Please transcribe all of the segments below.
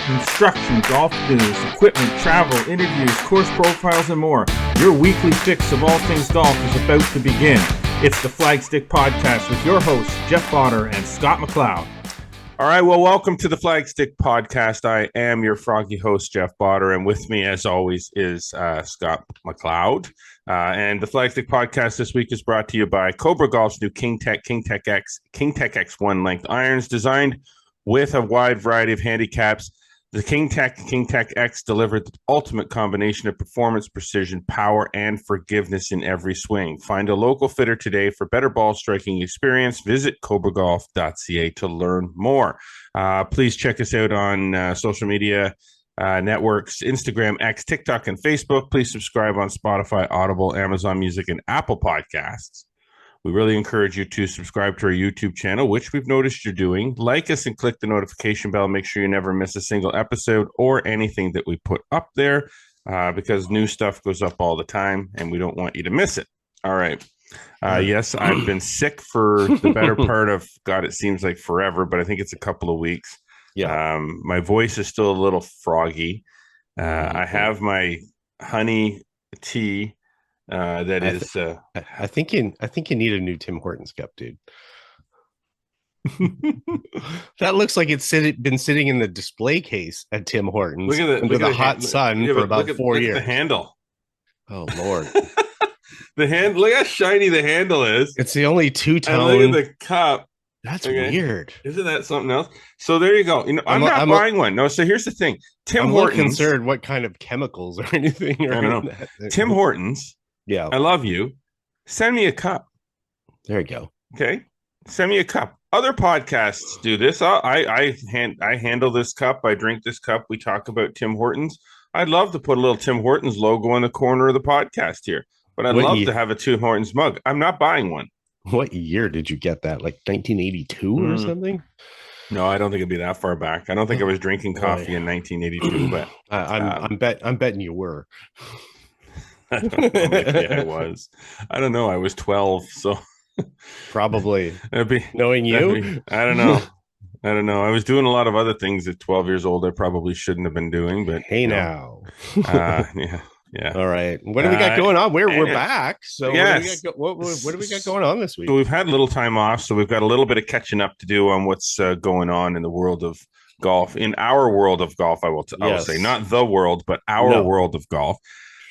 instruction, golf news, equipment, travel, interviews, course profiles, and more. Your weekly fix of all things golf is about to begin. It's the Flagstick Podcast with your hosts, Jeff Potter and Scott McLeod. All right, well, welcome to the Flagstick Podcast. I am your froggy host, Jeff Potter, and with me, as always, is Scott McLeod. And the Flagstick Podcast this week is brought to you by Cobra Golf's new King Tech X1 length irons, designed with a wide variety of handicaps. The King Tech X delivered the ultimate combination of performance, precision, power, and forgiveness in every swing. Find a local fitter today for better ball striking experience. Visit cobragolf.ca to learn more. Please check us out on social media networks, Instagram, X, TikTok, and Facebook. Please subscribe on Spotify, Audible, Amazon Music, and Apple Podcasts. We really encourage you to subscribe to our YouTube channel, which we've noticed you're doing. Like us and click the notification bell. Make sure you never miss a single episode or anything that we put up there because new stuff goes up all the time, and we don't want you to miss it. All right. Yes, I've been sick for the better part of, God, it seems like forever, but I think it's a couple of weeks. Yeah. My voice is still a little froggy. I have my honey tea. I think you need a new Tim Hortons cup, dude. That looks like it's been sitting in the display case at Tim Hortons under the hot sun for about 4 years. Look at the handle. Oh Lord. Look how shiny the handle is. It's the only two-tone. And look at the cup. That's weird. Isn't that something else? So there you go. I'm not buying one. No, so here's the thing. I'm concerned what kind of chemicals or anything. I don't know. Tim Hortons. Yeah. I love you. Send me a cup. There you go. Okay. Send me a cup. Other podcasts do this. I handle this cup. I drink this cup. We talk about Tim Hortons. I'd love to put a little Tim Hortons logo in the corner of the podcast here, but I'd love to have a Tim Hortons mug. I'm not buying one. What year did you get that? Like 1982 or something? No, I don't think it'd be that far back. I don't think I was drinking coffee in 1982, but I'm betting you were. I don't know. Maybe I was. I don't know. I was 12, so probably. Knowing you, I don't know. I was doing a lot of other things at 12 years old I probably shouldn't have been doing, but hey, now. Yeah. All right. What do we got going on? We're back. So yes. What do we got going on this week? So we've had a little time off, so we've got a little bit of catching up to do on what's going on in the world of golf. In our world of golf, I will say, not the world, but our world of golf.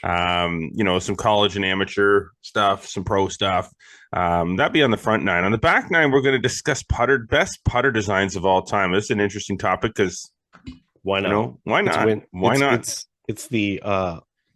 Some college and amateur stuff, some pro stuff. That'd be on the front nine. On the back nine, we're going to discuss best putter designs of all time. This is an interesting topic because why not? Why not? It's the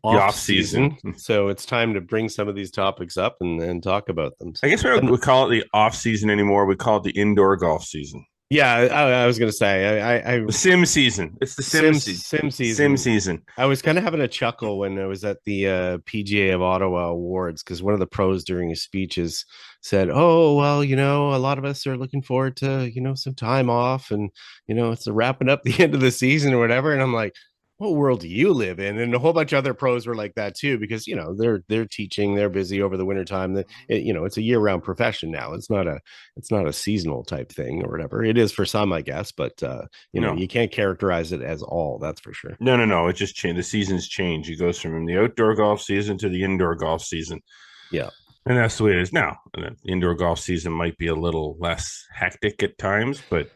off season, so it's time to bring some of these topics up and talk about them. I guess we call it the off season anymore. We call it the indoor golf season. Yeah, I was going to say the sim season. It's the sim season. I was kind of having a chuckle when I was at the PGA of Ottawa Awards because one of the pros during his speeches said, "Oh, well, a lot of us are looking forward to some time off, and it's wrapping up the end of the season or whatever." And I'm like, what world do you live in? And a whole bunch of other pros were like that too, because they're teaching, they're busy over the wintertime. That it's a year-round profession now. It's not a seasonal type thing or whatever. It is for some, I guess, but you can't characterize it as all. That's for sure. No. It just changed. The seasons change. It goes from the outdoor golf season to the indoor golf season. Yeah. And that's the way it is now. The indoor golf season might be a little less hectic at times, but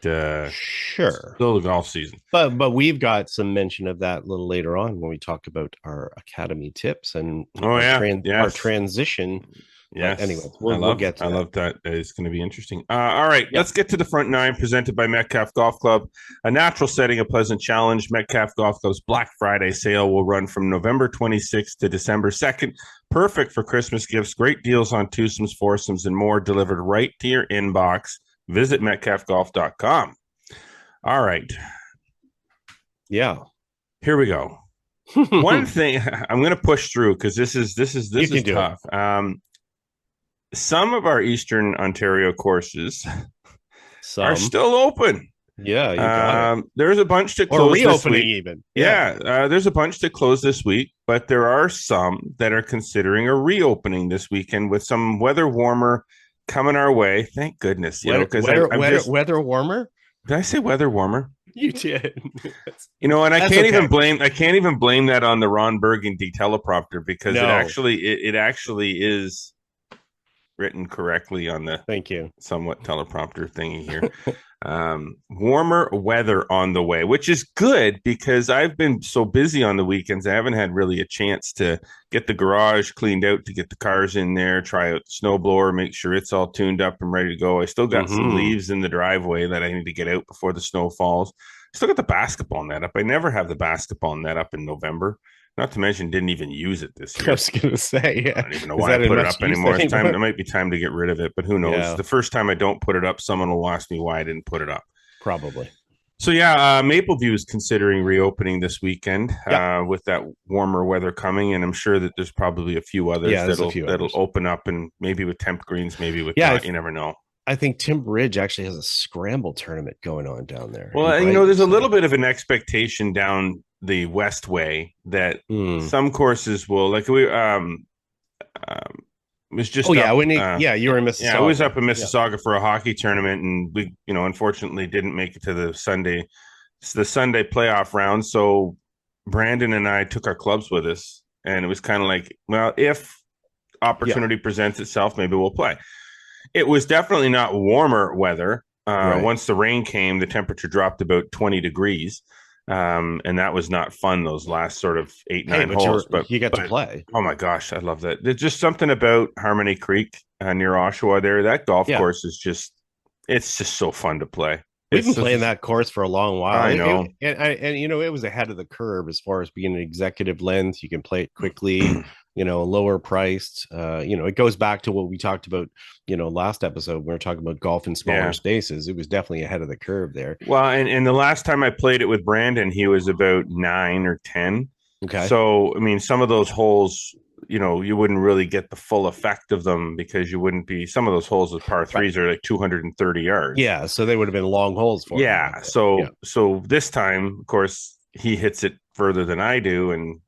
sure, still the golf season. But we've got some mention of that a little later on when we talk about our academy tips and our transition. Yes. Anyway, we'll get to that. I love that. It's going to be interesting. All right, let's get to the front nine presented by Metcalf Golf Club. A natural setting, a pleasant challenge. Metcalf Golf Club's Black Friday sale will run from November 26th to December 2nd. Perfect for Christmas gifts. Great deals on twosomes, foursomes, and more delivered right to your inbox. Visit metcalfgolf.com. All right. Yeah. Here we go. One thing I'm going to push through because this is tough. Some of our Eastern Ontario courses are still open. Yeah, you got it. There's a bunch to close this week. Even. Yeah, there's a bunch to close this week, but there are some that are considering a reopening this weekend with some weather warmer coming our way. Thank goodness. Weather warmer? Did I say weather warmer? You did. And I That's can't okay. even blame that on the Ron Burgundy teleprompter, because No. it actually is written correctly on the Thank you. somewhat teleprompter thingy here. Warmer weather on the way, which is good because I've been so busy on the weekends. I haven't had really a chance to get the garage cleaned out, to get the cars in there, try out the snowblower, make sure it's all tuned up and ready to go. I still got some leaves in the driveway that I need to get out before the snow falls. Still got the basketball net up. I never have the basketball net up in November. Not to mention, didn't even use it this year. I was going to say, yeah. I don't even know why I put it up anymore. It might be time to get rid of it, but who knows? Yeah. The first time I don't put it up, someone will ask me why I didn't put it up. Probably. So Mapleview is considering reopening this weekend with that warmer weather coming, and I'm sure that there's probably a few others that'll open up, and maybe with temp greens, maybe with not. You never know. I think Tim Bridge actually has a scramble tournament going on down there. Well, there's a little bit of an expectation down the West Way that some courses will, like we was just you were in Mississauga. Yeah, I was up in Mississauga for a hockey tournament, and we unfortunately didn't make it to the Sunday playoff round. So Brandon and I took our clubs with us, and it was kind of like, well, if opportunity presents itself, maybe we'll play. It was definitely not warmer weather. Once the rain came, the temperature dropped about 20 degrees. And that was not fun, those last sort of 8-9 holes. But you got to play. Oh my gosh, I love that. There's just something about Harmony Creek near Oshawa there. That golf course is it's just so fun to play. We've been playing that course for a long while. I know. And it was ahead of the curve as far as being an executive length. You can play it quickly, lower priced. It goes back to what we talked about, last episode. We were talking about golf in smaller spaces. It was definitely ahead of the curve there. Well, and the last time I played it with Brandon, he was about 9 or 10. Okay. So, some of those holes, you wouldn't really get the full effect of them because some of those holes with par threes are like 230 yards. Yeah. So they would have been long holes for him. Yeah. So this time, of course, he hits it further than I do. And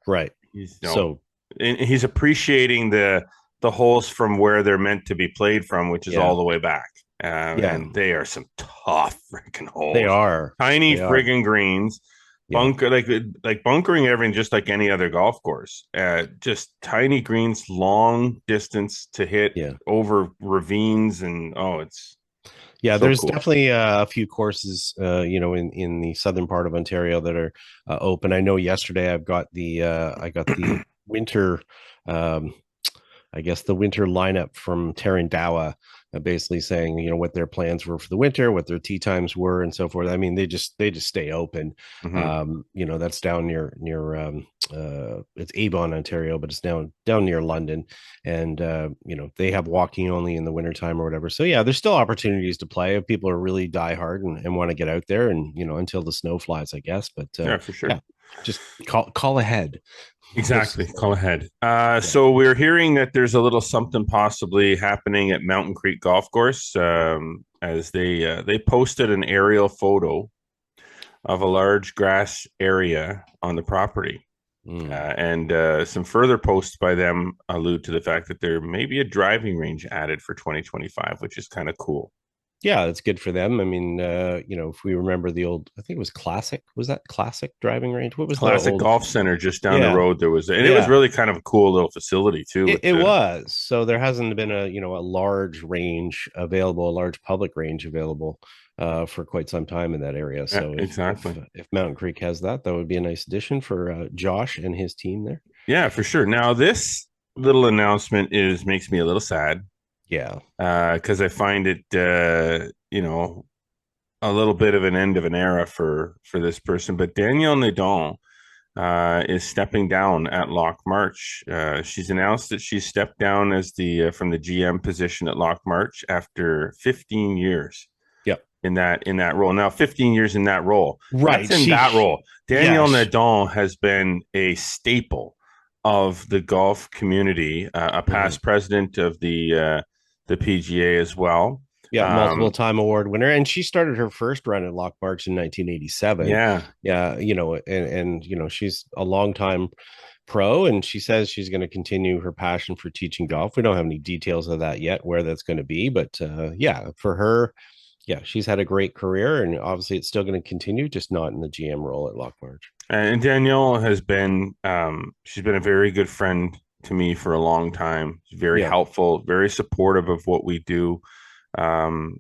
he's appreciating the holes from where they're meant to be played from, which is all the way back. And they are some tough freaking holes. They are tiny friggin' greens. Bunker like bunkering everything just like any other golf course. Just tiny greens, long distance to hit over ravines, and it's there's cool. Definitely a few courses in the southern part of Ontario that are open. I know yesterday I got the winter the winter lineup from Tarandawa, basically saying, what their plans were for the winter, what their tee times were, and so forth. They just stay open. Mm-hmm. That's down near it's Avon, Ontario, but it's down near London, and they have walking only in the wintertime or whatever. So there's still opportunities to play if people are really diehard and want to get out there, and until the snow flies, I guess. But for sure. Just call ahead. Exactly. Call ahead. So we're hearing that there's a little something possibly happening at Mountain Creek Golf Course, as they posted an aerial photo of a large grass area on the property. And some further posts by them allude to the fact that there may be a driving range added for 2025, which is kind of cool. Yeah, it's good for them. If we remember the old, I think it was Classic. Was that Classic driving range? What was Classic Golf Center just down the road? There was, and it was really kind of a cool little facility too. It was. So there hasn't been a large range available, a large public range available for quite some time in that area. So exactly, if Mountain Creek has that would be a nice addition for Josh and his team there. Yeah, for sure. Now this little announcement makes me a little sad. Yeah. Because I find it, a little bit of an end of an era for this person. But Danielle Nadon is stepping down at Loch March. She's announced that she stepped down as from the GM position at Loch March after 15 years. Yep. In that role. Now, 15 years in that role. Right. That's in that role. Danielle Nadon has been a staple of the golf community, a past president of the PGA as well. Yeah, multiple time award winner, and she started her first run at Loch March in 1987. Yeah, and she's a long time pro, and she says she's going to continue her passion for teaching golf. We don't have any details of that yet, where that's going to be, but for her, Yeah, she's had a great career, and obviously it's still going to continue, just not in the GM role at Lockmarch. And Danielle has been, she's been a very good friend to me for a long time. She's very Yeah. helpful, very supportive of what we do. And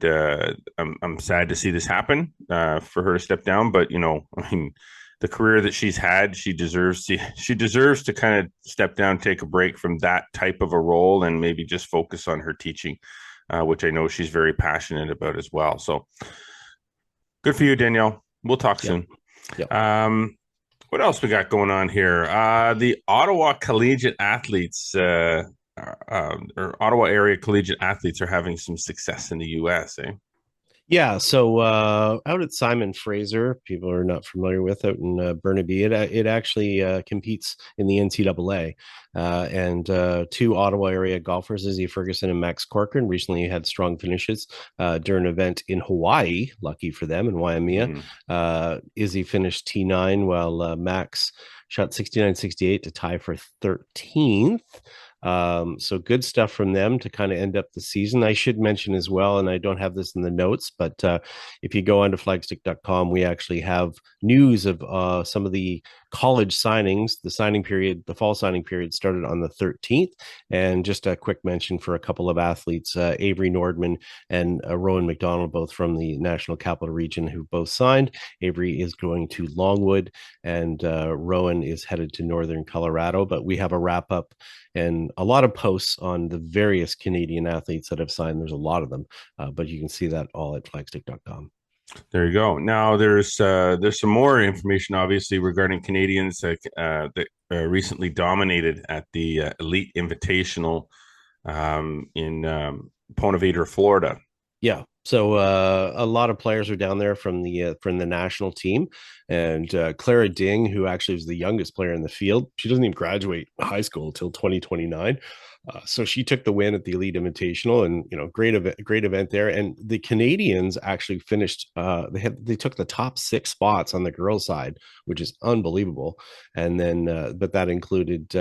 I'm sad to see this happen, for her to step down. But I mean, the career that she's had, she deserves to kind of step down, take a break from that type of a role, and maybe just focus on her teaching, which I know she's very passionate about as well. So good for you, Danielle. We'll talk Yeah. soon. Yeah. What else we got going on here? The Ottawa collegiate athletes, or Ottawa area collegiate athletes, are having some success in the U.S. Yeah, so out at Simon Fraser, people are not familiar with, out in Burnaby, it actually competes in the NCAA, and two Ottawa area golfers, Izzy Ferguson and Max Corcoran, recently had strong finishes during an event in Hawaii. Lucky for them in Waimea. Izzy finished T9 while Max shot 69-68 to tie for 13th. So good stuff from them to kind of end up the season. I should mention as well, and I don't have this in the notes, but if you go onto flagstick.com, we actually have news of some of the college signings. The fall signing period started on the 13th. And just a quick mention for a couple of athletes, Avery Nordman and Rowan McDonald, both from the National Capital Region, who both signed. Avery is going to Longwood, and Rowan is headed to Northern Colorado. But we have a wrap up and a lot of posts on the various Canadian athletes that have signed. There's a lot of them, but you can see that all at flagstick.com. There you go. Now there's some more information, obviously, regarding Canadians that recently dominated at the Elite Invitational in Ponte Vedra, Florida. Yeah. So a lot of players are down there from the national team, and Clara Ding, who actually was the youngest player in the field, she doesn't even graduate high school until 2029. So she took the win at the Elite Invitational, and great event there. And the Canadians actually finished. They took the top 6 spots on the girls' side, which is unbelievable. And then, but that included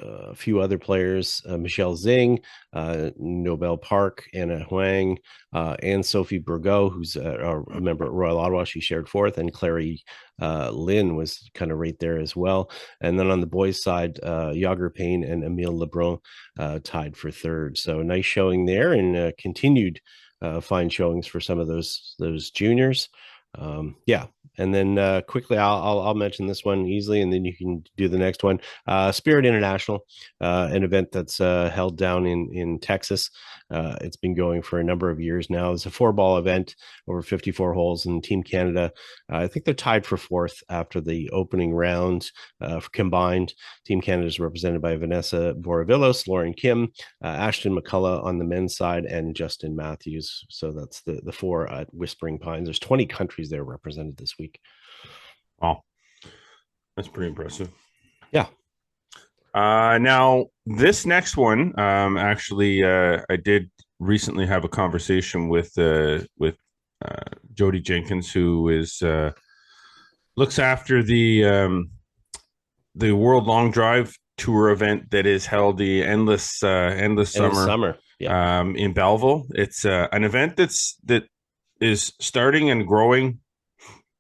a few other players, Michelle Zing, Nobel Park, Anna Huang, and Sophie Burgot, who's a member at Royal Ottawa. She shared 4th, and Clary Lynn was kind of right there as well. And then on the boys' side, Yager Payne and Emile Lebrun tied for 3rd. So nice showing there, and continued fine showings for some of those juniors. Yeah. And then quickly, I'll mention this one easily, and then you can do the next one. Spirit International, an event that's held down in Texas. It's been going for a number of years now. It's a 4-ball event over 54 holes, and Team Canada, I think they're tied for 4th after the opening round combined. Team Canada is represented by Vanessa Vorovilos, Lauren Kim, Ashton McCullough on the men's side, and Justin Matthews. So that's the 4 at Whispering Pines. There's 20 countries there represented this week. Wow, that's pretty impressive. Yeah. Now this next one, actually, I did recently have a conversation with Jody Jenkins, who is looks after the World Long Drive Tour event that is held the Endless Summer. Yeah. In Belleville. It's an event that is starting and growing.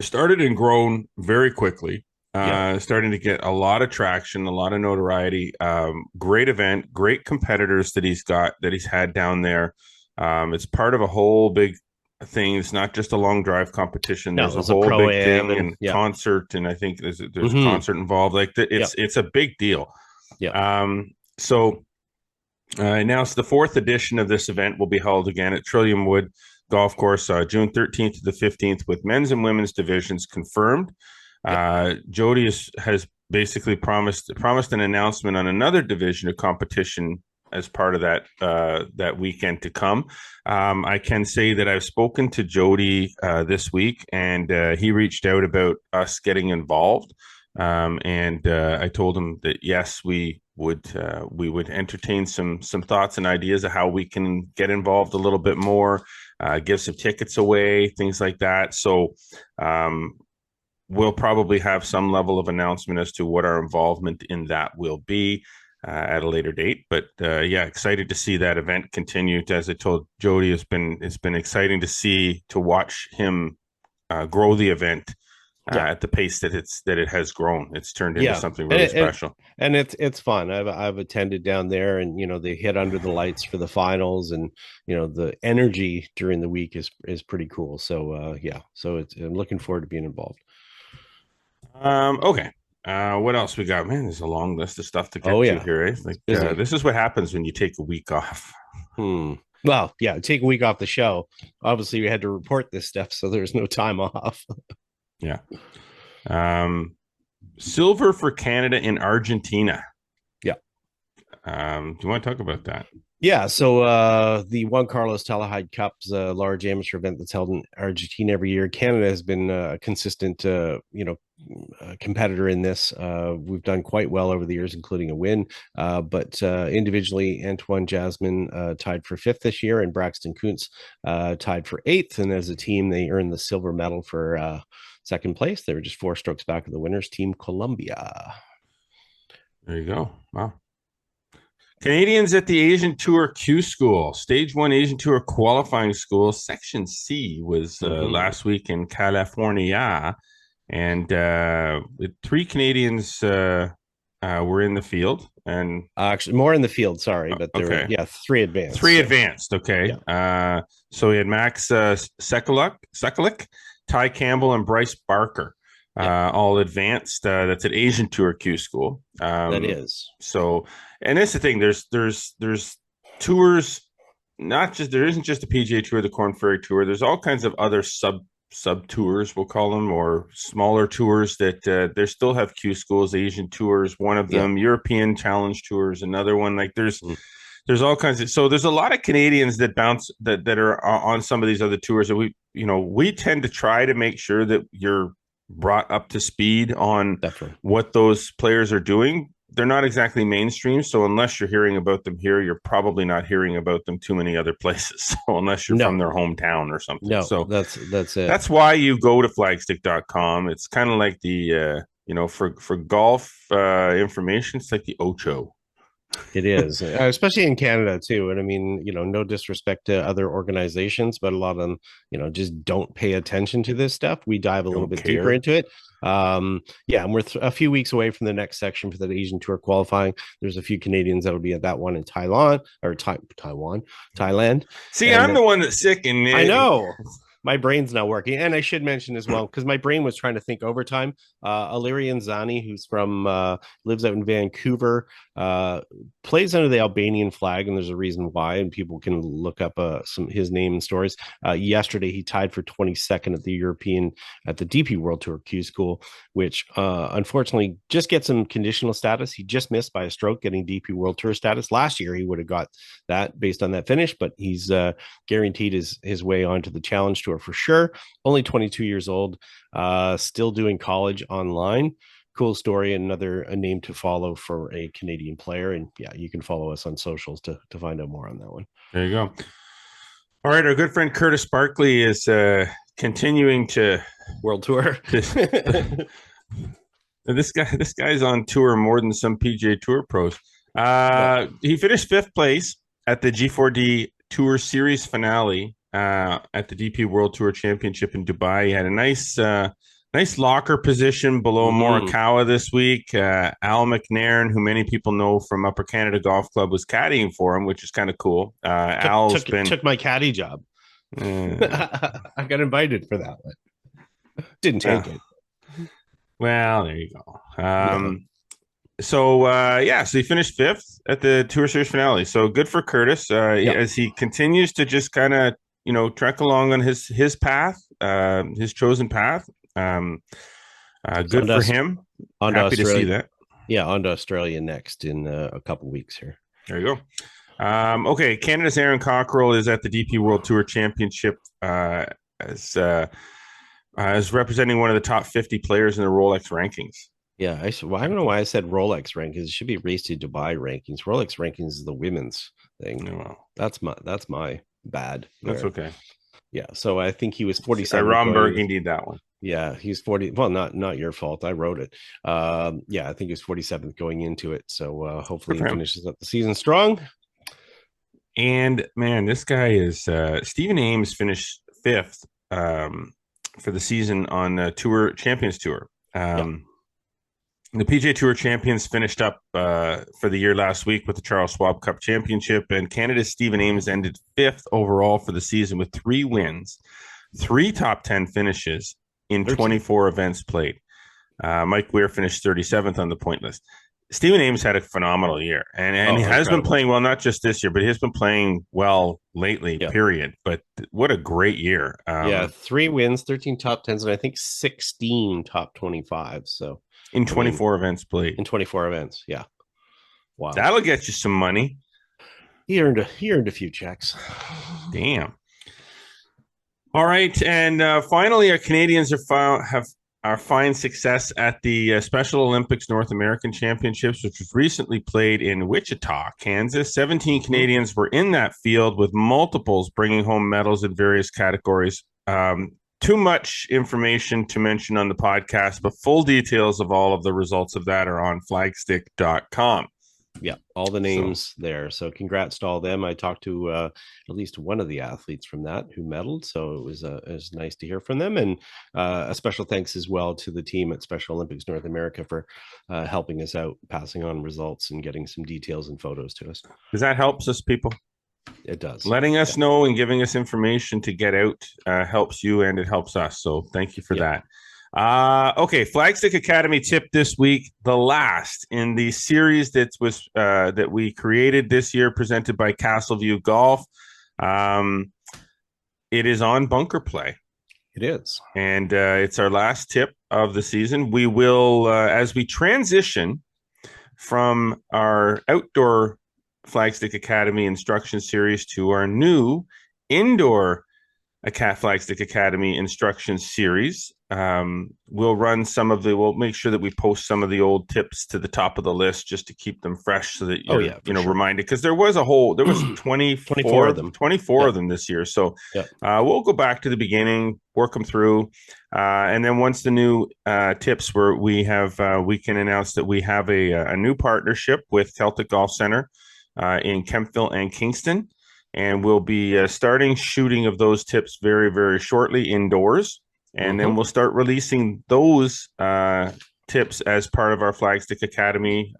Started and grown very quickly. Starting to get a lot of traction, a lot of notoriety. Great event, great competitors that he's had down there. It's part of a whole big thing. It's not just a long drive competition. There's a whole big thing and concert, and I think there's a concert involved. Like it's a big deal. Yeah. So now it's the 4th edition of this event will be held again at Trillium Wood Golf Course, June 13th to the 15th, with men's and women's divisions confirmed. Jody has basically promised an announcement on another division of competition as part of that weekend to come. I can say that I've spoken to Jody this week, and he reached out about us getting involved. And I told him that yes, we would entertain some thoughts and ideas of how we can get involved a little bit more, give some tickets away, things like that. So we'll probably have some level of announcement as to what our involvement in that will be. at a later date. But yeah, excited to see that event continue. As I told Jody, it's been exciting to watch him grow the event at the pace that it has grown. It's turned into something really special. And it's fun. I've attended down there, and they hit under the lights for the finals, and the energy during the week is pretty cool. So so I'm looking forward to being involved. Okay. What else we got? Man, there's a long list of stuff to get to here. Eh? Like this is what happens when you take a week off. Well, yeah, take a week off the show. Obviously, we had to report this stuff, so there's no time off. Yeah. Silver for Canada in Argentina. Yeah. Do you want to talk about that? Yeah, so the Juan Carlos Talahide Cup's a large amateur event that's held in Argentina every year. Canada has been a consistent, competitor in this. We've done quite well over the years, including a win. But individually, Antoine Jasmine tied for 5th this year, and Braxton Kuntz tied for 8th. And as a team, they earned the silver medal for 2nd place. They were just 4 strokes back of the winners, Team Colombia. There you go. Wow. Canadians at the Asian Tour Q School, Stage 1 Asian Tour Qualifying School, Section C was last week in California, and 3 Canadians were in the field, and actually more in the field. Sorry, but there were 3 advanced. 3 advanced. Okay. Yeah. So we had Max Sekulik, Ty Campbell, and Bryce Barker. All advanced. That's an Asian Tour Q School. That is so, and that's the thing. There's tours. There isn't just the PGA Tour, the Corn Ferry Tour. There's all kinds of other sub tours, we'll call them, or smaller tours that they still have Q schools. Asian Tours, one of them. European Challenge Tours, another one. Like there's all kinds of. So there's a lot of Canadians that bounce that are on some of these other tours that we tend to try to make sure that you're brought up to speed on what those players are doing. They're not exactly mainstream, so unless you're hearing about them here, you're probably not hearing about them too many other places. So unless you're from their hometown or something. No, so that's it. That's why you go to flagstick.com. It's kind of like the for golf information, it's like the Ocho. It is, especially in Canada too. And I mean, no disrespect to other organizations, but a lot of them, just don't pay attention to this stuff. We dive a little bit deeper into it. And we're a few weeks away from the next section for the Asian Tour qualifying. There's a few Canadians that will be at that one in Thailand. See, I'm the one that's sick, and I know. My brain's not working. And I should mention as well, because my brain was trying to think overtime. Illyrian Zani, who's lives out in Vancouver, plays under the Albanian flag, and there's a reason why, and people can look up his name and stories. Yesterday, he tied for 22nd at the DP World Tour Q School, which unfortunately just gets him conditional status. He just missed by a stroke getting DP World Tour status. Last year, he would have got that based on that finish, but he's guaranteed his way onto the Challenge Tour for sure. Only 22 years old, still doing college online. Cool story. Another name to follow for a Canadian player. And you can follow us on socials to find out more on that one. There you go. All right, our good friend Curtis Barkley is continuing to World Tour. This guy's on tour more than some PGA Tour pros. He finished 5th place at the G4D Tour Series finale at the DP World Tour Championship in Dubai. He had a nice locker position below Morikawa this week. Al McNairn, who many people know from Upper Canada Golf Club, was caddying for him, which is kind of cool. Took my caddy job. I got invited for that one. Didn't take it. Well, there you go. So he finished 5th at the Tour Series finale. So good for Curtis as he continues to just kind of trek along on his path, his chosen path. Good for him. Happy to see that. Yeah, on to Australia next in a couple weeks here. There you go. Okay, Canada's Aaron Cockrell is at the DP World Tour Championship as representing one of the top 50 players in the Rolex rankings. Yeah, I don't know why I said Rolex rankings. It should be Race to Dubai rankings. Rolex rankings is the women's thing. Oh, well. That's my bad. That's okay. Yeah, so I think he was 47. Ron Burgundy did that one. Yeah, he's 40. Well, not your fault. I wrote it. Yeah, I think he was 47th going into it. So hopefully he finishes up the season strong. And man, this guy is Stephen Ames finished 5th for the season on Champions Tour. The PGA Tour champions finished up for the year last week with the Charles Schwab Cup Championship, and Canada's Stephen Ames ended 5th overall for the season with 3 wins, 3 top 10 finishes in 24 events played. Mike Weir finished 37th on the point list. Stephen Ames had a phenomenal year, and he has been playing well, not just this year, but he has been playing well lately, period. But what a great year. 3 wins, 13 top 10s, and I think 16 top 25s. So in 24 events played. In 24 events, yeah. Wow. That'll get you some money. He earned a few checks. Damn. All right, and finally, our Canadians have fine success at the Special Olympics North American Championships, which was recently played in Wichita, Kansas. 17 Canadians were in that field, with multiples bringing home medals in various categories. Too much information to mention on the podcast, but full details of all of the results of that are on flagstick.com. Yeah, all the names there. So congrats to all of them. I talked to at least one of the athletes from that who medaled, so it was nice to hear from them. And a special thanks as well to the team at Special Olympics North America for helping us out, passing on results and getting some details and photos to us. Because that helps us, people. It does. Letting us know and giving us information to get out helps you, and it helps us. So thank you for that. Okay, Flagstick Academy tip this week, the last in the series that we created this year, presented by Castleview Golf. It is on bunker play. It is. And it's our last tip of the season. We will, as we transition from our outdoor Flagstick Academy instruction series to our new indoor Flagstick Academy instruction series, we'll make sure that we post some of the old tips to the top of the list just to keep them fresh, so that you're reminded, because there was 24 of them this year. So we'll go back to the beginning, work them through, and then once the new tips we can announce that we have a new partnership with Celtic Golf Center in Kemptville and Kingston. And we'll be starting shooting of those tips very, very shortly indoors. And then we'll start releasing those tips as part of our Flagstick Academy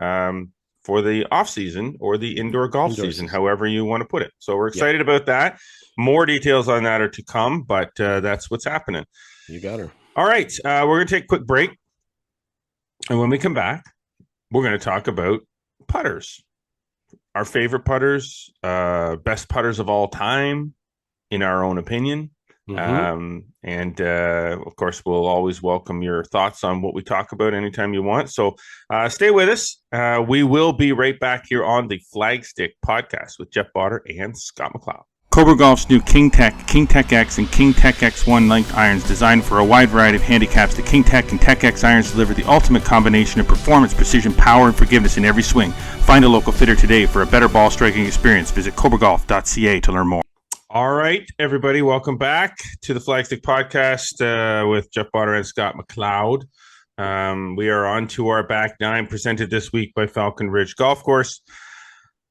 for the off season or the indoor golf season, however you want to put it. So we're excited about that. More details on that are to come, but that's what's happening. You got her. All right. We're going to take a quick break. And when we come back, we're going to talk about putters. Our favorite putters, best putters of all time, in our own opinion. And of course, we'll always welcome your thoughts on what we talk about anytime you want. So stay with us. We will be right back here on the Flagstick podcast with Jeff Botter and Scott McLeod. Cobra Golf's new King Tech X, and King Tech X1 length irons, designed for a wide variety of handicaps. The King Tech and Tech X irons deliver the ultimate combination of performance, precision, power, and forgiveness in every swing. Find a local fitter today for a better ball striking experience. Visit cobragolf.ca to learn more. All right, everybody, welcome back to the Flagstick podcast with Jeff Botter and Scott McLeod. We are on to our back nine, presented this week by Falcon Ridge Golf Course.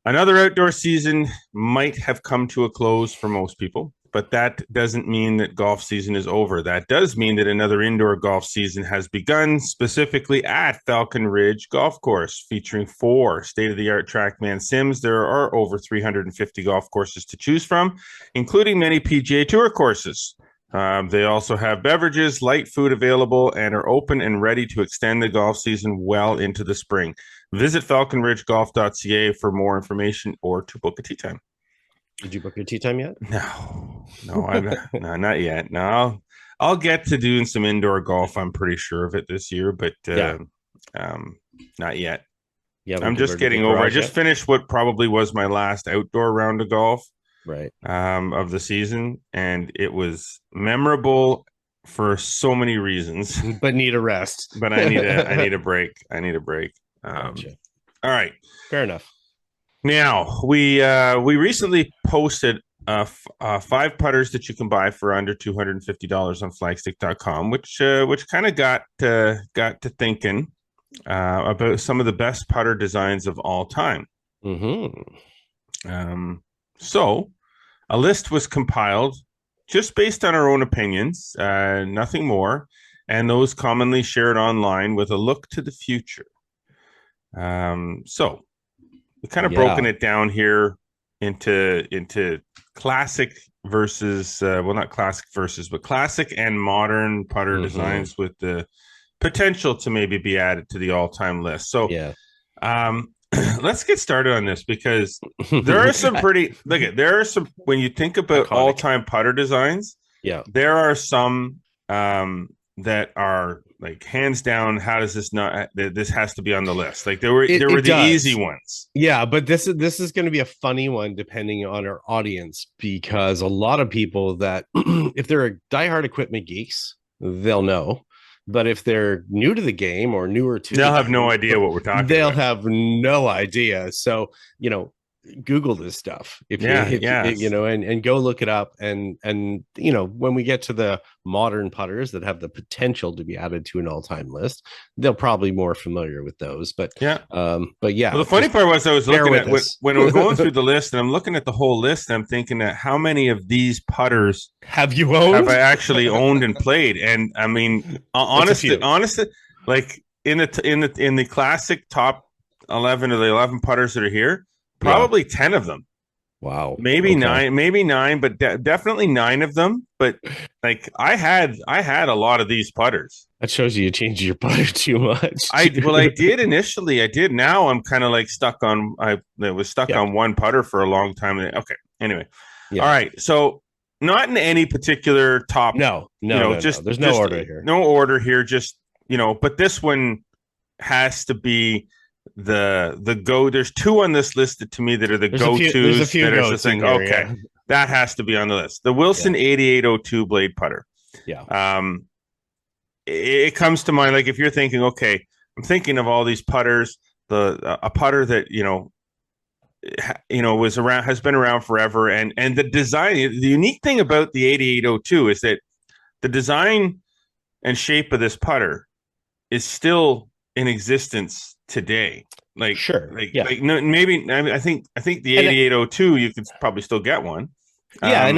Another outdoor season might have come to a close for most people, but that doesn't mean that golf season is over. That does mean that another indoor golf season has begun, specifically at Falcon Ridge Golf Course, featuring 4 state-of-the-art TrackMan sims. There are over 350 golf courses to choose from, including many PGA Tour courses. They also have beverages, light food available, and are open and ready to extend the golf season well into the spring. Visit falconridgegolf.ca for more information or to book a tee time. Did you book your tee time yet? No, no, not yet. No, I'll get to doing some indoor golf. I'm pretty sure of it this year, but not yet. Yeah, I'm just getting over. I just finished what probably was my last outdoor round of golf. Right. Of the season, and it was memorable for so many reasons. But need a rest. But I need a break. Gotcha. All right. Fair enough. Now we recently posted 5 putters that you can buy for under $250 on flagstick.com, which kind of got to thinking about some of the best putter designs of all time. So a list was compiled just based on our own opinions, nothing more, and those commonly shared online with a look to the future. So we kind of broken it down here into classic versus not classic versus, but classic and modern putter designs with the potential to maybe be added to the all-time list. So let's get started on this, because there are some when you think about iconic all-time putter designs, there are some that are like hands down, how does this not, this has to be on the list. Like there were the easy ones. Yeah, but this is going to be a funny one depending on our audience, because a lot of people that if they're diehard equipment geeks, they'll know. But if they're new to the game or newer to they'll have no idea what we're talking about. They'll have no idea. So, Google this stuff if and go look it up, and when we get to the modern putters that have the potential to be added to an all-time list, they'll probably be more familiar with those. But well, the funny part was I was looking at when we're going through the list, and I'm looking at the whole list, and I'm thinking that how many of these putters have I actually owned and played? And I mean, honestly, like in the classic top 11 or the 11 putters that are here, probably 10 of them. Wow. Maybe nine, but definitely 9 of them. But like I had a lot of these putters. That shows you changed your putter too much. I did initially. I did. Now I'm kind of like stuck on. I was stuck on one putter for a long time. Okay. Anyway. All right. So not in any particular top. No. There's no order here. No order here. Just but this one has to be the go. There's 2 on this list that to me that are the go-tos. There's a few go-tos. Okay, that has to be on the list. The Wilson 8802 blade putter. It comes to mind, like if you're thinking, okay, I'm thinking of all these putters, a putter that was around, has been around forever, and the design. The unique thing about the 8802 is that the design and shape of this putter is still in existence today. Like maybe I think the 8802 you could probably still get one. I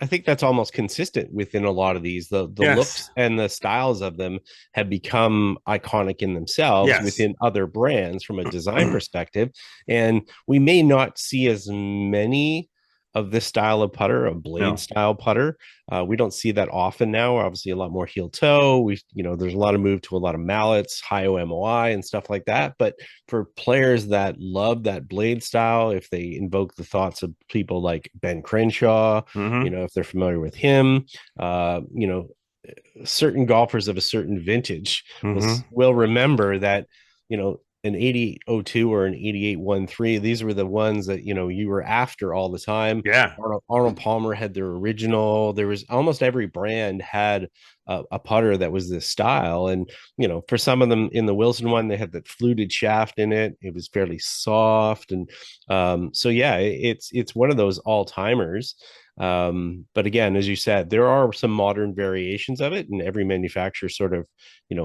think that's almost consistent within a lot of these. The looks and the styles of them have become iconic in themselves within other brands from a design perspective, and we may not see as many of this style of putter, a blade style putter. We don't see that often now. Obviously, a lot more heel toe. There's a lot of move to a lot of mallets, high OMOI, and stuff like that. But for players that love that blade style, if they invoke the thoughts of people like Ben Crenshaw, if they're familiar with him, certain golfers of a certain vintage will remember that, an 8802 or an 8813. These were the ones that, you were after all the time. Yeah. Arnold Palmer had their original. There was almost every brand had a putter that was this style. And, for some of them in the Wilson one, they had that fluted shaft in it. It was fairly soft. And it's one of those all timers. But again, as you said, there are some modern variations of it, and every manufacturer sort of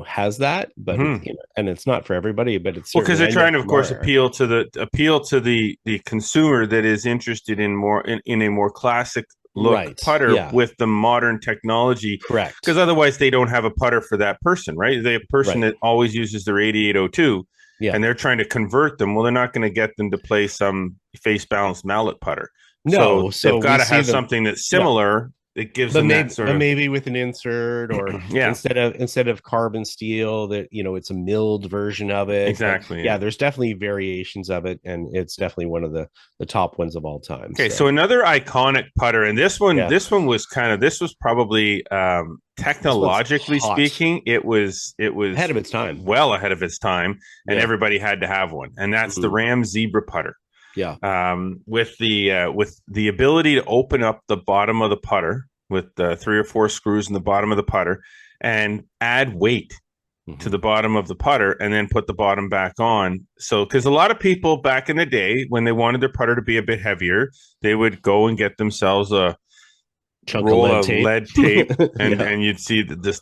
has that, but and it's not for everybody, but it's because they're trying to, of course, appeal to the consumer that is interested in a more classic look putter with the modern technology. Correct. Because otherwise they don't have a putter for that person, right? They have a person that always uses their 8802 and they're trying to convert them. Well, they're not going to get them to play some face balanced mallet putter. So they've got to have something that's similar that gives them that sort of, maybe with an insert, or instead of carbon steel, that it's a milled version of it. Exactly. But, there's definitely variations of it, and it's definitely one of the top ones of all time. Okay, so another iconic putter, and this one was probably technologically speaking, it was ahead of its time, well ahead of its time, and everybody had to have one, and that's the Ram Zebra putter. With the ability to open up the bottom of the putter with 3 or 4 screws in the bottom of the putter and add weight. to the bottom of the putter and then put the bottom back on. So, because a lot of people back in the day, when they wanted their putter to be a bit heavier, they would go and get themselves a Chunk roll of of lead tape and Yeah. and you'd see this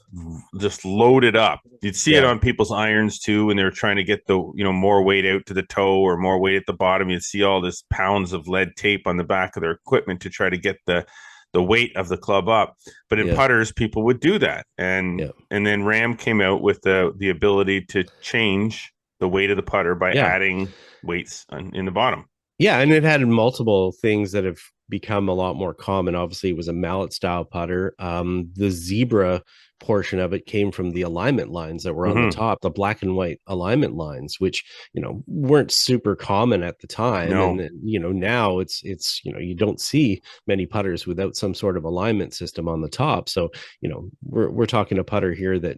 just loaded up. You'd see it Yeah. on people's irons too when they were trying to get the more weight out to the toe or more weight at the bottom. You'd see all this pounds of lead tape on the back of their equipment to try to get the weight of the club up. But in Yeah. putters, people would do that, and Yeah. then Ram came out with the ability to change the weight of the putter by Yeah. adding weights in the bottom. Yeah, and it had multiple things that have become a lot more common. Obviously, it was a mallet style putter. The zebra portion of it came from the alignment lines that were on the top, the black and white alignment lines, which weren't super common at the time. No. And now it's you don't see many putters without some sort of alignment system on the top. So we're talking a putter here that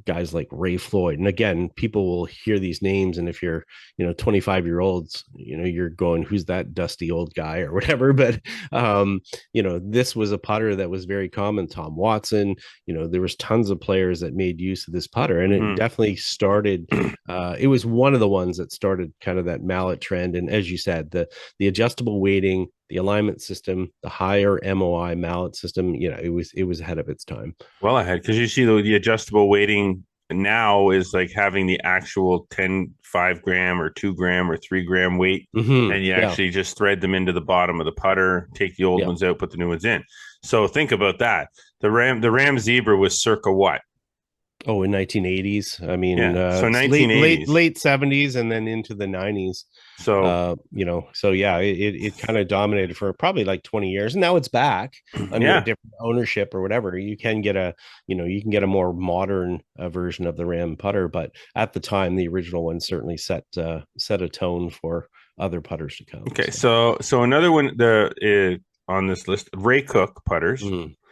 guys like Ray Floyd, and again, people will hear these names, and if you're 25-year-olds, you're going, who's that dusty old guy or whatever. But this was a putter that was very common. Tom Watson, there was tons of players that made use of this putter, and it definitely started it was one of the ones that started kind of that mallet trend. And as you said, the adjustable weighting, the alignment system, the higher MOI mallet system, it was ahead of its time. Well ahead, because you see the adjustable weighting now is like having the actual 5 gram or 2 gram or 3 gram weight, and you actually just thread them into the bottom of the putter, take the old ones out, put the new ones in. So think about that. The Ram Zebra was circa what? Oh, in 1980s. I mean, so 1980s, late 70s, and then into the 90s. So so yeah, it kind of dominated for probably like 20 years. And now it's back under a different ownership or whatever. You can get a more modern version of the Ram putter, but at the time, the original one certainly set a tone for other putters to come. Okay, so another one on this list, Ray Cook putters.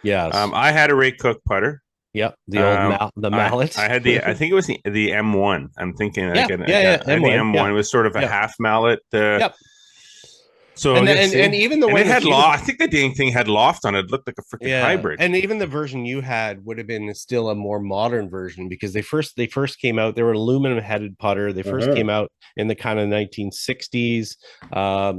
Yes, I had a Ray Cook putter. Yep, the old mallet. I had I think it was the M1. I'm thinking M1. The M1. It was sort of a half mallet. Yep. So and even the one it had loft. I think the dang thing had loft on it. It looked like a freaking hybrid. And even the version you had would have been still a more modern version, because they first came out. They were an aluminum headed putter. They first came out in the kind of 1960s.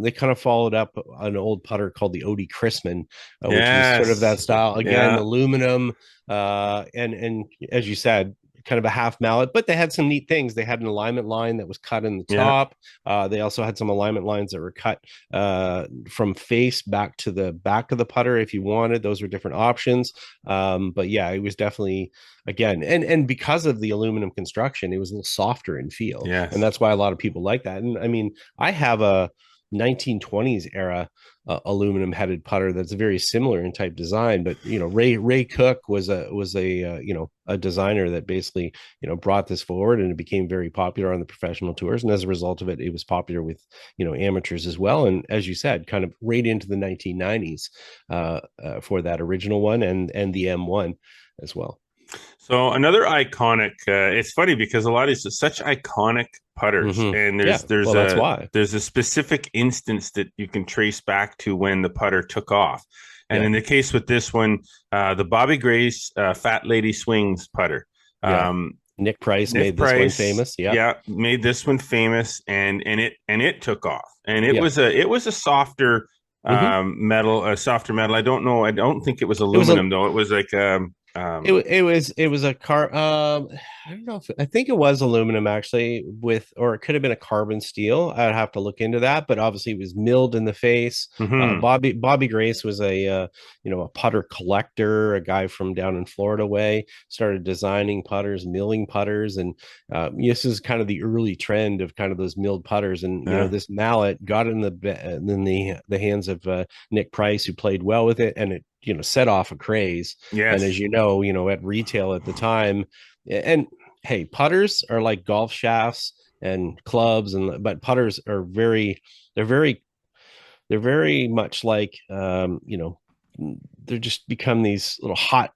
They kind of followed up an old putter called the Odie Chrisman, which was sort of that style again, aluminum. And as you said, kind of a half mallet, but they had some neat things. They had an alignment line that was cut in the top. They also had some alignment lines that were cut from face back to the back of the putter if you wanted. Those were different options. But yeah, it was definitely, again, and because of the aluminum construction, it was a little softer in feel. And that's why a lot of people like that. And I mean, I have a 1920s era aluminum headed putter that's very similar in type design, but Ray Cook was a designer that basically brought this forward, and it became very popular on the professional tours, and as a result of it, it was popular with amateurs as well. And as you said, kind of right into the 1990s for that original one and the M1 as well. So another iconic, it's funny because a lot of these are such iconic putters, and there's a specific instance that you can trace back to when the putter took off. And in the case with this one, the Bobby Gray's Fat Lady Swings putter. Nick Price made this one famous. Made this one famous, and it took off. And it was a softer metal, a softer metal. I don't know. I don't think it was aluminum though. It was like it was a car. I don't know I think it was aluminum actually, or it could have been a carbon steel. I'd have to look into that, but obviously it was milled in the face. Bobby Grace was a putter collector, a guy from down in Florida way, started designing putters, milling putters, and this is kind of the early trend of kind of those milled putters. And this mallet got in the hands of Nick Price, who played well with it, and it set off a craze. And as at retail at the time, and hey, putters are like golf shafts and clubs, but putters are they're very much like they're just become these little hot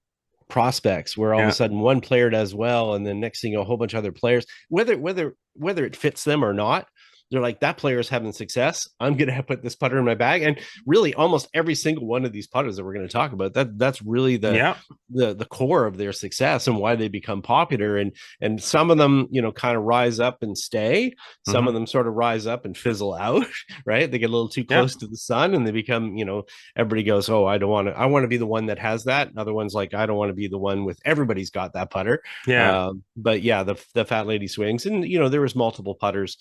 prospects where all of a sudden one player does well, and then next thing a whole bunch of other players, whether it fits them or not, they're like, that player is having success. I'm going to put this putter in my bag. And really, almost every single one of these putters that we're going to talk about, that's really Yeah. the core of their success and why they become popular. And some of them, kind of rise up and stay. Some of them sort of rise up and fizzle out, right? They get a little too close to the sun and they become, everybody goes, oh, I want to be the one that has that. And other ones like, I don't want to be the one with everybody's got that putter. Yeah. But yeah, the fat lady swings. And, there was multiple putters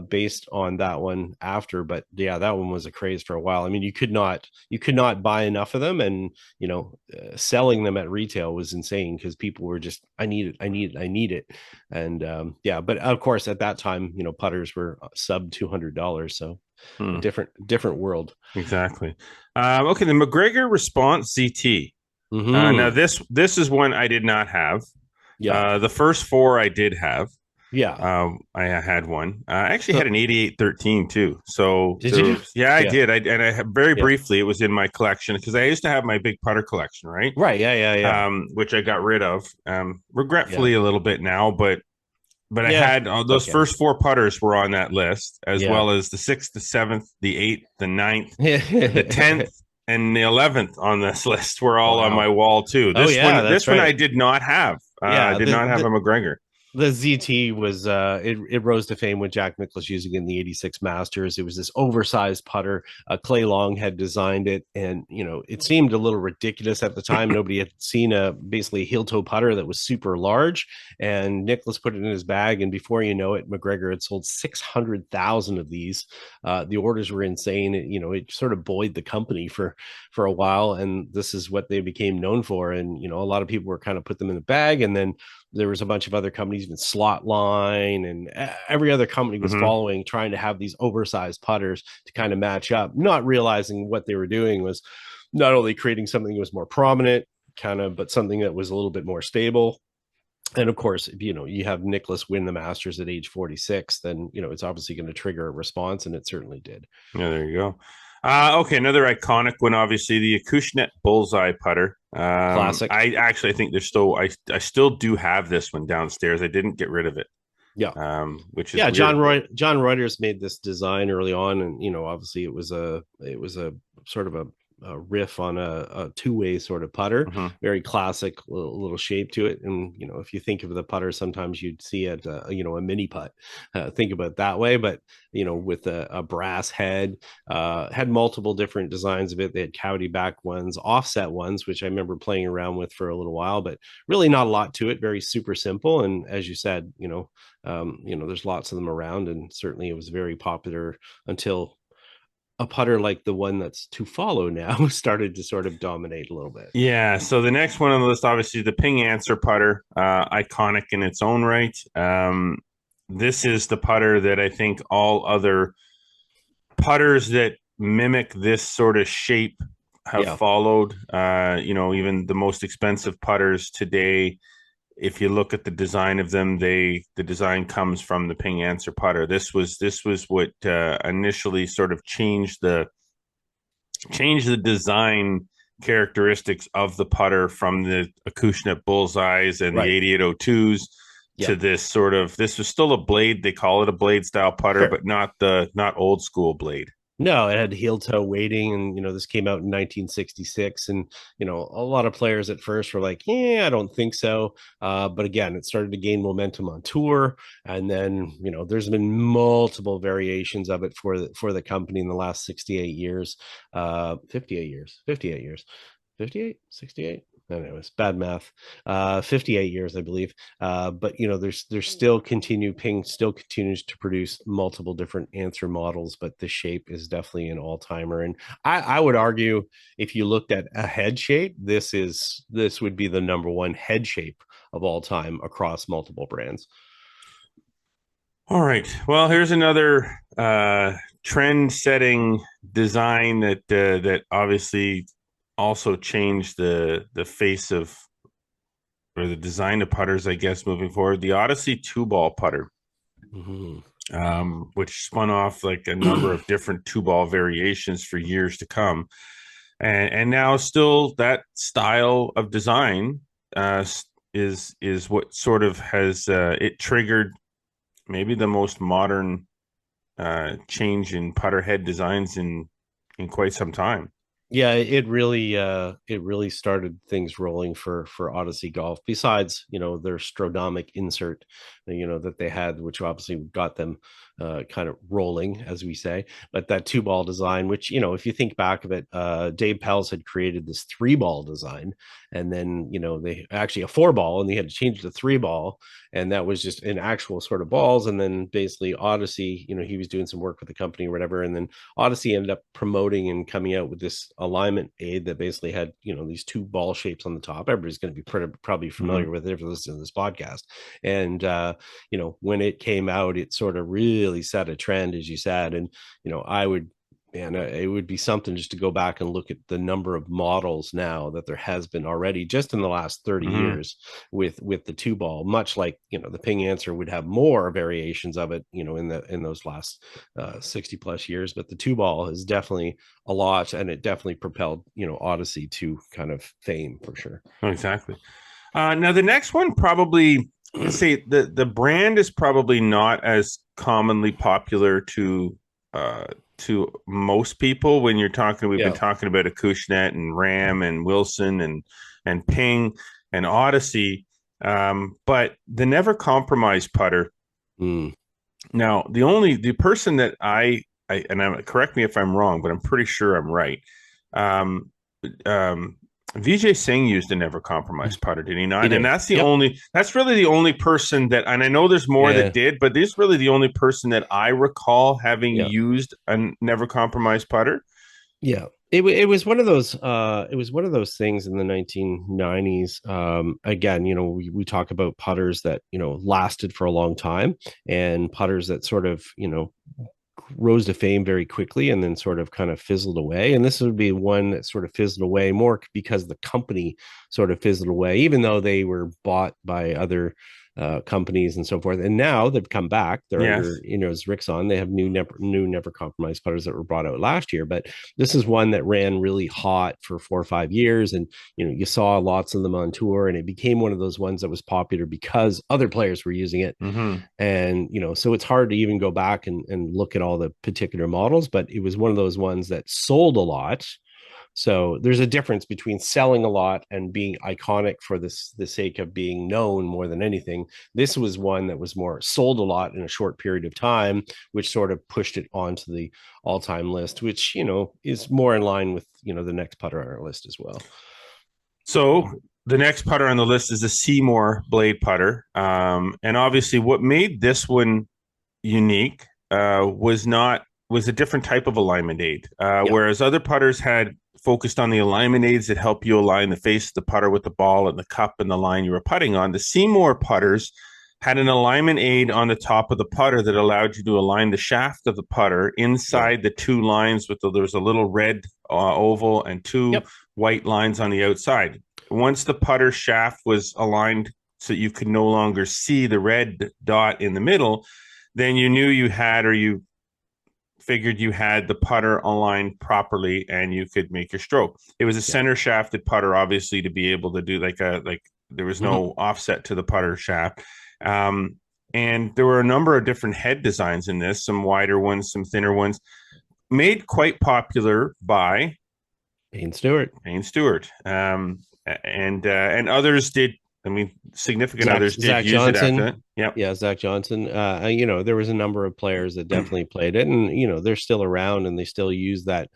based on that one after, but yeah, that one was a craze for a while. I mean, you could not buy enough of them, and selling them at retail was insane because people were just, I need it. And yeah, but of course at that time, putters were sub $200, so a different world. Exactly. Okay, the McGregor Response ZT. Now this is one I did not have. Yeah. The first four I did have. Yeah. I had one. I actually had an 8813 too. So did you? Yeah, I did. Very Yeah. briefly, it was in my collection because I used to have my big putter collection, right? Right. Yeah. Which I got rid of, regretfully a little bit now, but I had those first four putters were on that list, as well as the 6th, the 7th, the 8th, the 9th, the 10th, and the 11th on this list were all on my wall too. This one I did not have. I did not have a McGregor. The ZT was it rose to fame with Jack Nicklaus using it in the 86 Masters. It was this oversized putter. Clay Long had designed it, and it seemed a little ridiculous at the time. Nobody had seen a basically heel toe putter that was super large, and Nicklaus put it in his bag, and before you know it, McGregor had sold 600,000 of these. The orders were insane. It sort of buoyed the company for a while, and this is what they became known for. And a lot of people were kind of put them in the bag, and then there was a bunch of other companies, even Slotline, and every other company was following, trying to have these oversized putters to kind of match up, not realizing what they were doing was not only creating something that was more prominent, but something that was a little bit more stable. And of course, if you have Nicklaus win the Masters at age 46, then it's obviously going to trigger a response, and it certainly did. Yeah, there you go. Okay, another iconic one, obviously the Acushnet Bullseye putter. Classic. I think there's still I still do have this one downstairs. I didn't get rid of it. Yeah. Which is weird. John Reuters made this design early on, and obviously it was a sort of a riff on a two-way sort of putter, very classic little shape to it. And if you think of the putter, sometimes you'd see it a mini putt, think about it that way, but with a brass head, had multiple different designs of it. They had cavity back ones, offset ones, which I remember playing around with for a little while, but really not a lot to it, very super simple. And as you said, there's lots of them around, and certainly it was very popular until a putter like the one that's to follow now started to sort of dominate a little bit. Yeah. So the next one on the list, obviously, the Ping Answer putter, iconic in its own right. This is the putter that I think all other putters that mimic this sort of shape have followed. Even the most expensive putters today, if you look at the design of them, the design comes from the Ping Answer putter. This was what initially sort of changed the design characteristics of the putter from the Acushnet Bullseyes and the 8802s to this was still a blade. They call it a blade style putter, but not old school blade. No, it had heel toe weighting, and this came out in 1966, and a lot of players at first were like, "Yeah, I don't think so." But again, it started to gain momentum on tour, and then there's been multiple variations of it for the company in the last 68 years, 58 years, 68. Anyways, bad math. 58 years, I believe. But there's still Ping still continues to produce multiple different answer models, but the shape is definitely an all-timer. And I would argue, if you looked at a head shape, this would be the number one head shape of all time across multiple brands. All right. Well, here's another trend-setting design that obviously also changed the face of, or the design of putters, I guess, moving forward. The Odyssey 2-ball putter, which spun off like a number of different 2-ball variations for years to come, and now still that style of design is what sort of has it triggered maybe the most modern change in putter head designs in quite some time. Yeah, it really started things rolling for Odyssey Golf. Besides, their Strodomic insert, that they had, which obviously got them kind of rolling, as we say. But that 2-ball design, which if you think back of it, Dave Pels had created this 3-ball design, and then they actually a 4-ball, and they had to change the 3-ball, and that was just an actual sort of balls. And then basically Odyssey, he was doing some work with the company or whatever, and then Odyssey ended up promoting and coming out with this alignment aid that basically had these 2 ball shapes on the top. Everybody's going to be probably familiar with it if you're listening to this podcast. And when it came out, it sort of really set a trend, as you said. And I would it would be something just to go back and look at the number of models now that there has been already just in the last 30 years with the 2-ball, much like the Ping Answer would have more variations of it in those last 60 plus years. But the 2-ball is definitely a lot, and it definitely propelled Odyssey to kind of fame for sure. Exactly. Now the next one, probably, let's say the brand is probably not as commonly popular to most people. When you're talking, we've been talking about Acushnet and Ram and Wilson and Ping and Odyssey, but the Never Compromise putter. Now the person that I correct me if I'm wrong, but I'm pretty sure I'm right. Vijay Singh used a Never Compromise putter, did he not? He did. And that's that's really the only person that, and I know there's more that did, but this is really the only person that I recall having used a Never Compromise putter. Yeah. It was one of those things in the 1990s. Again, we talk about putters that lasted for a long time, and putters that sort of rose to fame very quickly and then sort of kind of fizzled away. And this would be one that sort of fizzled away more because the company sort of fizzled away, even though they were bought by other companies and so forth. And now they've come back. They're under, as Rick's on, they have new Never Compromise putters that were brought out last year. But this is one that ran really hot for 4 or 5 years. And, you saw lots of them on tour, and it became one of those ones that was popular because other players were using it. And, so it's hard to even go back and look at all the particular models, but it was one of those ones that sold a lot. So there's a difference between selling a lot and being iconic for the sake of being known more than anything. This was one that was more sold a lot in a short period of time, which sort of pushed it onto the all-time list, which, is more in line with, the next putter on our list as well. So the next putter on the list is the Seymour blade putter. And obviously what made this one unique was a different type of alignment aid. Whereas other putters had focused on the alignment aids that help you align the face of the putter with the ball and the cup and the line you were putting on, the Seymour putters had an alignment aid on the top of the putter that allowed you to align the shaft of the putter inside the 2 lines there was a little red oval and 2 white lines on the outside. Once the putter shaft was aligned so you could no longer see the red dot in the middle, then you knew you had, or you figured you had, the putter aligned properly and you could make your stroke. It was a center shafted putter, obviously, to be able to do there was no offset to the putter shaft. And there were a number of different head designs in this, some wider ones, some thinner ones, made quite popular by Payne Stewart. And others did. I mean, significant others did Zach use Johnson. it after that. Yeah, Zach Johnson. There was a number of players that definitely played it, and they're still around, and they still use that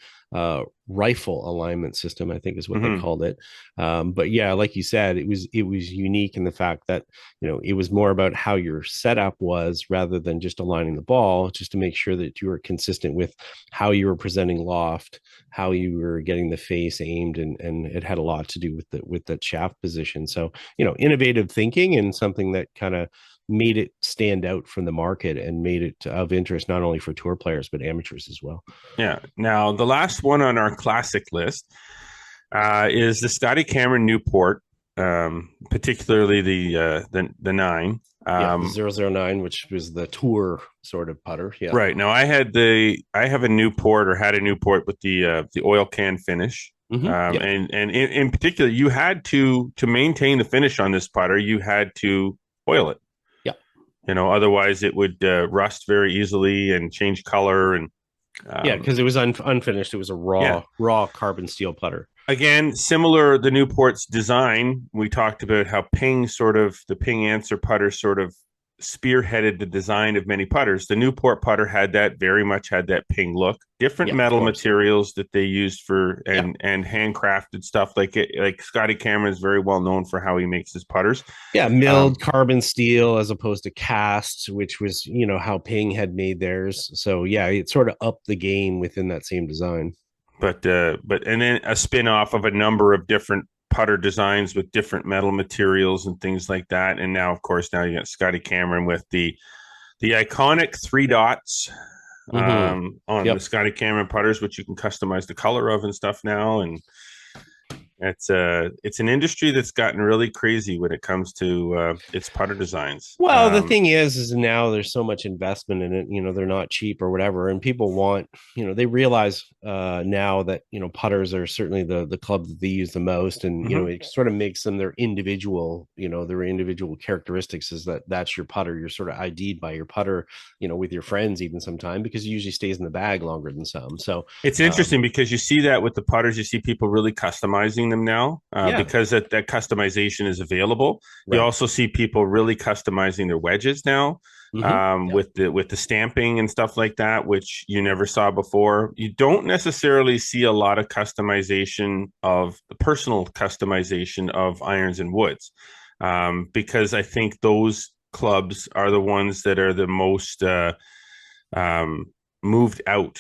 rifle alignment system, I think is what they called it. But yeah, like you said, it was unique in the fact that it was more about how your setup was rather than just aligning the ball, just to make sure that you were consistent with how you were presenting loft, how you were getting the face aimed, and it had a lot to do with the shaft position. So innovative thinking, and something that kind of made it stand out from the market and made it of interest not only for tour players but amateurs as well. Yeah. Now the last one on our classic list is the Scotty Cameron Newport, particularly the 9. 009, which was the tour sort of putter. Yeah. Right. Now I have a Newport, or had a Newport with the oil can finish. And in particular, you had to maintain the finish on this putter, you had to oil it. Otherwise it would rust very easily and change color. And Yeah, because it was unfinished. It was a raw carbon steel putter. again, similar the Newport's design. We talked about how the Ping Answer putter sort of spearheaded the design of many putters. The Newport putter very much had that Ping look. Different metal materials that they used and handcrafted stuff like Scotty Cameron is very well known for how he makes his putters. Yeah, milled carbon steel as opposed to cast, which was how Ping had made theirs. So yeah, it sort of upped the game within that same design. But and then a spin-off of a number of different putter designs with different metal materials and things like that. And now, of course, you got Scotty Cameron with the iconic 3 dots on the Scotty Cameron putters, which you can customize the color of and stuff now. And it's an industry that's gotten really crazy when it comes to its putter designs. Well, the thing is now there's so much investment in it. They're not cheap or whatever, and people want, they realize now that putters are certainly the club that they use the most, and it sort of makes them their individual characteristics. Is that's your putter? You're sort of ID'd by your putter, with your friends even sometime, because it usually stays in the bag longer than some. So it's interesting because you see that with the putters, you see people really customizing them now because that customization is available. Right. You also see people really customizing their wedges now with the stamping and stuff like that, which you never saw before. You don't necessarily see a lot of customization of the personal customization of irons and woods because I think those clubs are the ones that are the most moved out.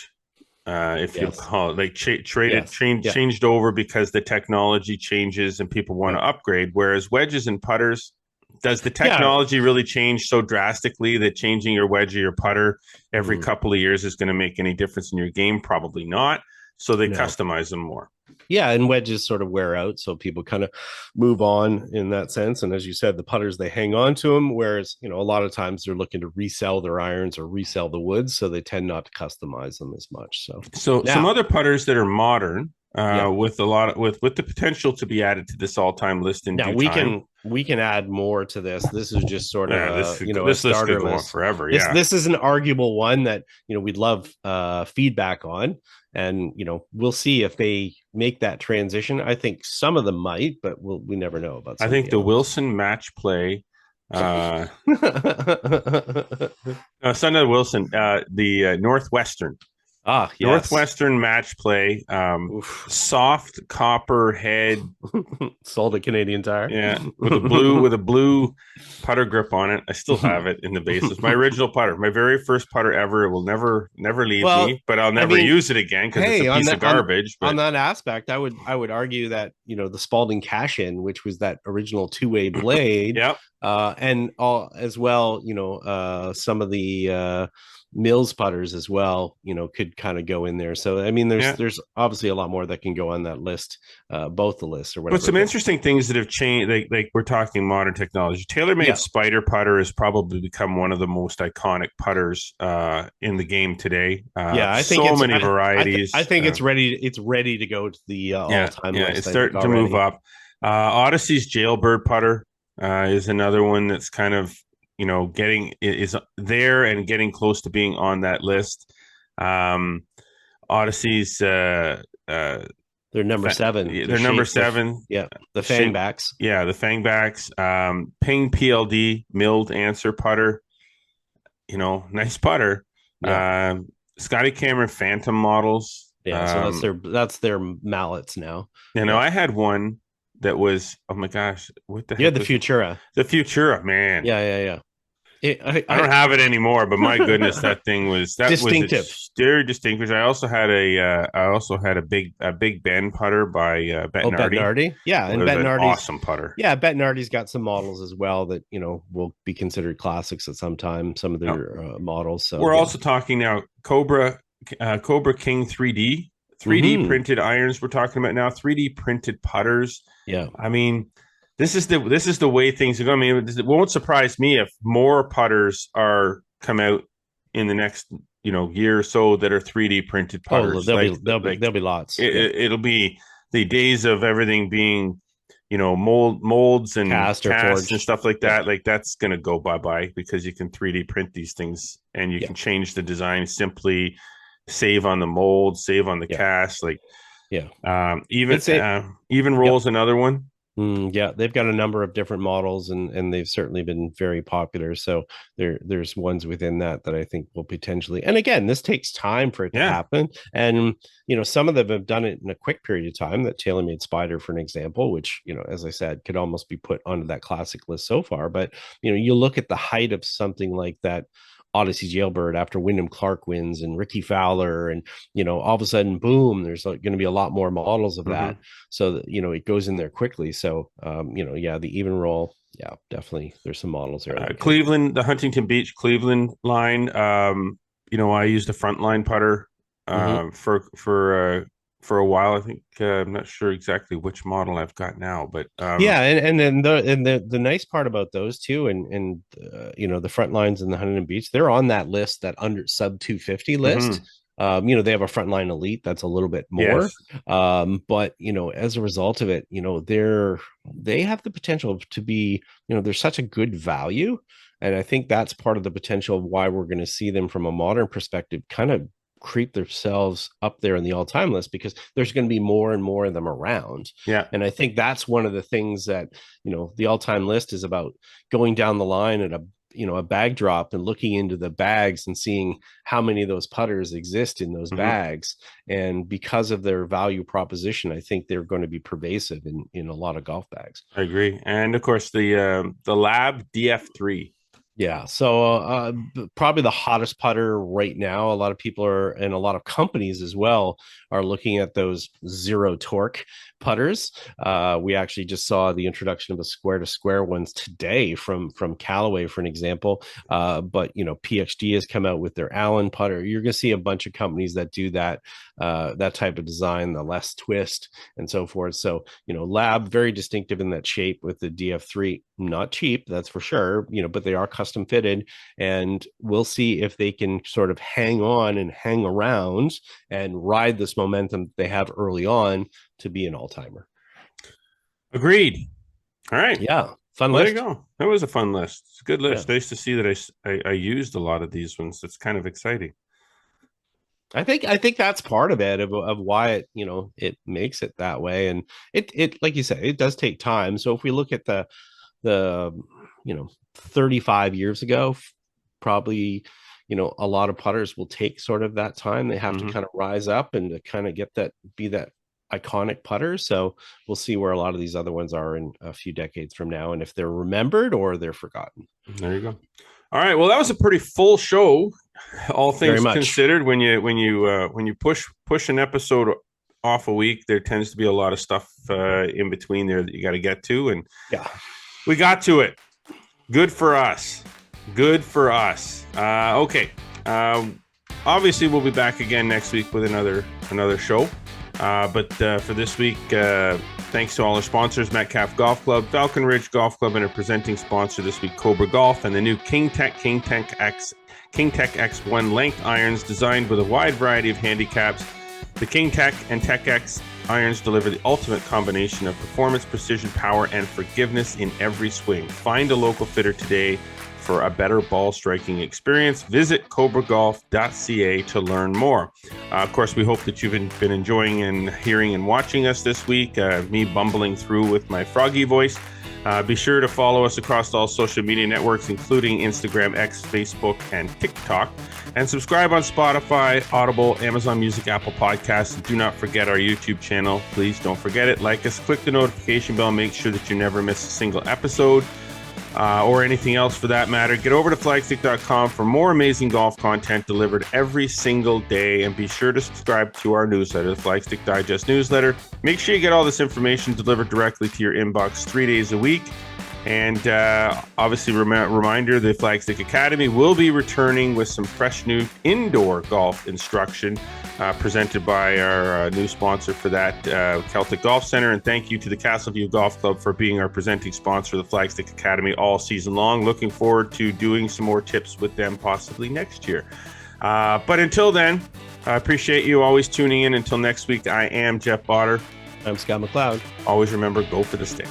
If you call it like changed over because the technology changes and people want to upgrade. Whereas wedges and putters, does the technology really change so drastically that changing your wedge or your putter every couple of years is going to make any difference in your game? Probably not. So they customize them more. Yeah, and wedges sort of wear out, so people kind of move on in that sense. And as you said, the putters, they hang on to them, whereas a lot of times they're looking to resell their irons or resell the woods, so they tend not to customize them as much. So some other putters that are modern with the potential to be added to this all-time list in due time. We can add more to this. This is just sort of this list could go on forever. This is an arguable one that we'd love feedback on. And we'll see if they make that transition. I think some of them might, but we never know about. I think the Wilson match play. Son of Wilson, the Northwestern. Northwestern match play, soft copper head, sold at Canadian Tire. Yeah, with a blue putter grip on it. I still have it in the base. It's my original putter, my very first putter ever. It will never leave me, but I'll never use it again because it's a piece of garbage. On that aspect, I would argue that the Spalding Cash-In, which was that original 2-way blade, and all as well, some of the Mills putters as well, could kind of go in there. So I mean, there's obviously a lot more that can go on that list, both the lists or whatever. But some interesting things that have changed, like we're talking modern technology. TaylorMade Spider putter has probably become one of the most iconic putters in the game today. I think so many varieties. I think it's ready. It's ready to go to the all-time list. It's starting to move up. Odyssey's Jailbird putter is another one that's kind of is there and getting close to being on that list. Odyssey's they're number 7. They're number 7. The Fangbacks. The Fangbacks. Ping PLD milled answer putter. Nice putter. Scotty Cameron Phantom models. So that's their mallets now. I had one that was, oh my gosh, what the heck? You had the Futura. The Futura, man. Yeah. I don't have it anymore, but my goodness, that thing was distinctive. Very distinctive. I also had a Big Ben putter by Bettinardi. Bettinardi. Yeah, and Bettinardi's awesome putter. Yeah, Bettinardi's got some models as well that will be considered classics at some time. Some of their models. So we're also talking now Cobra King 3D. 3D printed irons we're talking about now. 3D printed putters. Yeah, I mean, this is the way things are going. I mean, it won't surprise me if more putters come out in the next year or so that are 3D printed putters. There'll be lots. It'll be the days of everything being molds and Cast or casts forged. and stuff like that. Like that's going to go bye because you can 3D print these things and you can change the design, simply save on the mold, save on the cast. Like, even rolls another one. They've got a number of different models, and they've certainly been very popular. So there's ones within that I think will potentially. And again, this takes time for it to happen. And some of them have done it in a quick period of time. That TaylorMade Spider, for an example, which as I said, could almost be put onto that classic list so far. But you look at the height of something like that Odyssey Jailbird after Wyndham Clark wins and Ricky Fowler, and all of a sudden, boom, there's going to be a lot more models of that. So that, it goes in there quickly. So the even roll, definitely there's some models there. Cleveland, the Huntington Beach Cleveland line. I used a frontline putter for a while. I think I'm not sure exactly which model I've got now, but and then the nice part about those two, and the front lines in the Huntington Beach, they're on that list, that under sub 250 list. They have a frontline elite that's a little bit more, but as a result of it, they have the potential to be, they're such a good value, and I think that's part of the potential of why we're going to see them from a modern perspective kind of creep themselves up there in the all-time list, because there's going to be more and more of them around. And I think that's one of the things that the all-time list is about, going down the line at a bag drop and looking into the bags and seeing how many of those putters exist in those bags. And because of their value proposition, I think they're going to be pervasive in a lot of golf bags. I agree. And of course the Lab DF3. Yeah. So probably the hottest putter right now. A lot of people are, and a lot of companies as well, are looking at those zero torque putters. We actually just saw the introduction of a square to square ones today from Callaway, for an example. But PXG has come out with their Allen putter. You're going to see a bunch of companies that do that type of design, the less twist and so forth. So Lab, very distinctive in that shape with the DF3. Not cheap, that's for sure, but they are custom fitted, and we'll see if they can sort of hang on and hang around and ride this momentum they have early on to be an all-timer. Agreed. All right. Yeah. Fun list. There you go. That was a fun list. It's a good list. Nice to see that I used a lot of these ones. It's kind of exciting. I think that's part of it, of why it makes it that way. And it like you said, it does take time. So if we look at the 35 years ago, probably a lot of putters will take sort of that time. They have to kind of rise up and to kind of be that iconic putter. So we'll see where a lot of these other ones are in a few decades from now, and if they're remembered or they're forgotten. There you go. All right. Well, that was a pretty full show, all things considered. When you push an episode off a week, there tends to be a lot of stuff in between there that you got to get to, and we got to it. Good for us. Okay. Obviously, we'll be back again next week with another show. But for this week, thanks to all our sponsors: Metcalf Golf Club, Falcon Ridge Golf Club, and our presenting sponsor this week, Cobra Golf, and the new King Tech X1 length irons designed with a wide variety of handicaps. The King Tech and Tech X irons deliver the ultimate combination of performance, precision, power, and forgiveness in every swing. Find a local fitter today for a better ball striking experience. Visit cobragolf.ca to learn more. Of course, we hope that you've been enjoying and hearing and watching us this week, me bumbling through with my froggy voice. Be sure to follow us across all social media networks, including Instagram, X, Facebook, and TikTok. And subscribe on Spotify, Audible, Amazon Music, Apple Podcasts. And do not forget our YouTube channel. Please don't forget it. Like us, click the notification bell, make sure that you never miss a single episode. Or anything else for that matter. Get over to flagstick.com for more amazing golf content delivered every single day, and be sure to subscribe to our newsletter, the Flagstick Digest newsletter. Make sure you get all this information delivered directly to your inbox 3 days a week. And obviously, reminder, the Flagstick Academy will be returning with some fresh new indoor golf instruction presented by our new sponsor for that, Celtic Golf Center. And thank you to the Castleview Golf Club for being our presenting sponsor of the Flagstick Academy all season long. Looking forward to doing some more tips with them possibly next year. But until then, I appreciate you always tuning in. Until next week, I am Jeff Botter. I'm Scott McLeod. Always remember, go for the stick.